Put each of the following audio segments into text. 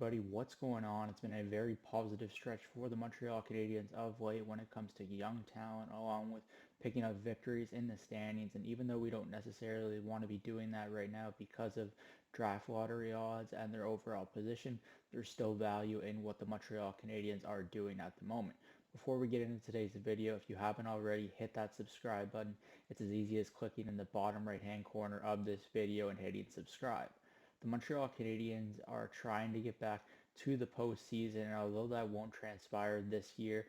everybody, what's going on? It's been a very positive stretch for the Montreal Canadiens of late when it comes to young talent, along with picking up victories in the standings. And even though we don't necessarily want to be doing that right now because of draft lottery odds and their overall position, there's still value in what the Montreal Canadiens are doing at the moment. Before we get into today's video, if you haven't already, hit that subscribe button. It's as easy as clicking in the bottom right hand corner of this video and hitting subscribe. The Montreal Canadiens are trying to get back to the postseason, and although that won't transpire this year,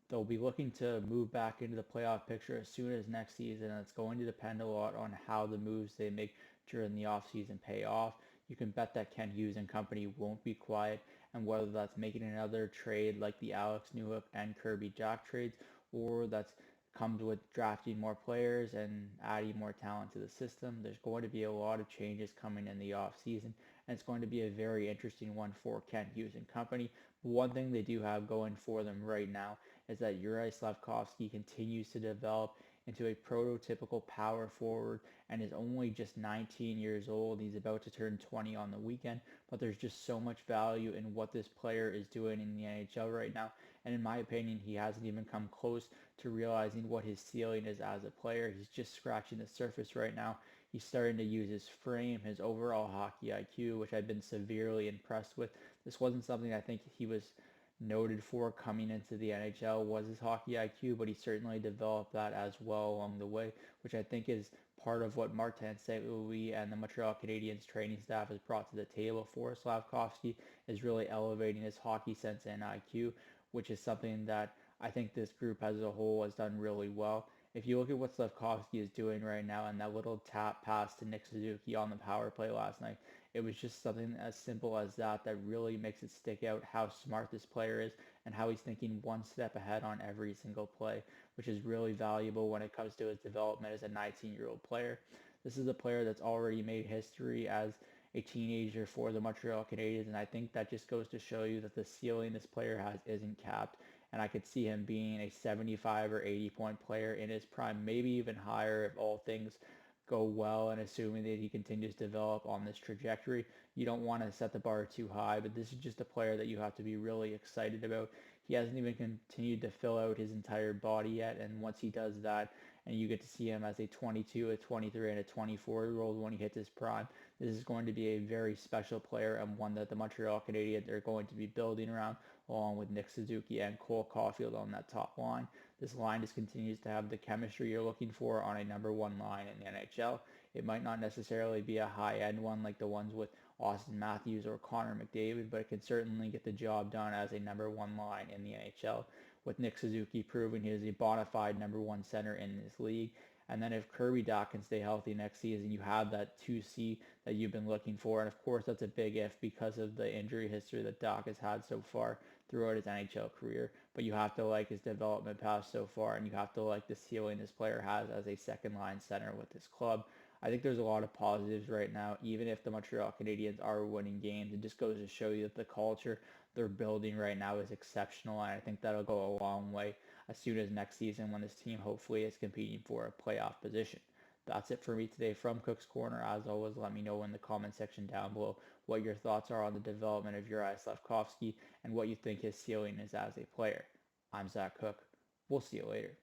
they'll be looking to move back into the playoff picture as soon as next season, and it's going to depend a lot on how the moves they make during the offseason pay off. You can bet that Ken Hughes and company won't be quiet, and whether that's making another trade like the Alex Newhook and Kirby Dach trades, or that's comes with drafting more players and adding more talent to the system. There's going to be a lot of changes coming in the off season, and it's going to be a very interesting one for Ken Hughes and company. But one thing they do have going for them right now is that Juraj Slafkovsky continues to develop into a prototypical power forward and is only just 19 years old. He's about to turn 20 on the weekend, but there's just so much value in what this player is doing in the NHL right now. And in my opinion, he hasn't even come close to realizing what his ceiling is as a player. He's just scratching the surface right now. He's starting to use his frame, his overall hockey IQ, which I've been severely impressed with. This wasn't something I think he was noted for coming into the NHL, was his hockey IQ, but he certainly developed that as well along the way, which I think is part of what Martin St. Louis and the Montreal Canadiens training staff has brought to the table for Slafkovsky, is really elevating his hockey sense and IQ, which is something that I think this group as a whole has done really well. If you look at what Slafkovsky is doing right now and that little tap pass to Nick Suzuki on the power play last night, it was just something as simple as that that really makes it stick out how smart this player is and how he's thinking one step ahead on every single play, which is really valuable when it comes to his development as a 19-year-old player. This is a player that's already made history as a teenager for the Montreal Canadiens, and I think that just goes to show you that the ceiling this player has isn't capped, and I could see him being a 75 or 80 point player in his prime, maybe even higher if all things go well, and assuming that he continues to develop on this trajectory. You don't want to set the bar too high, but this is just a player that you have to be really excited about. He hasn't even continued to fill out his entire body yet, and once he does that, and you get to see him as a 22, a 23, and a 24-year-old when he hits his prime, this is going to be a very special player and one that the Montreal Canadiens are going to be building around, along with Nick Suzuki and Cole Caulfield on that top line. This line just continues to have the chemistry you're looking for on a number one line in the NHL. It might not necessarily be a high-end one like the ones with Austin Matthews or Connor McDavid, but it can certainly get the job done as a number one line in the NHL, with Nick Suzuki proving he is a bona fide number one center in this league. And then if Kirby Dach can stay healthy next season, you have that 2C that you've been looking for. And of course, that's a big if because of the injury history that Dach has had so far throughout his NHL career. But you have to like his development path so far, and you have to like the ceiling this player has as a second line center with this club. I think there's a lot of positives right now, even if the Montreal Canadiens are winning games. It just goes to show you that the culture they're building right now is exceptional, and I think that'll go a long way as soon as next season when this team hopefully is competing for a playoff position. That's it for me today from Cook's Corner. As always, let me know in the comment section down below what your thoughts are on the development of Juraj Slafkovsky and what you think his ceiling is as a player. I'm Zach Cook. We'll see you later.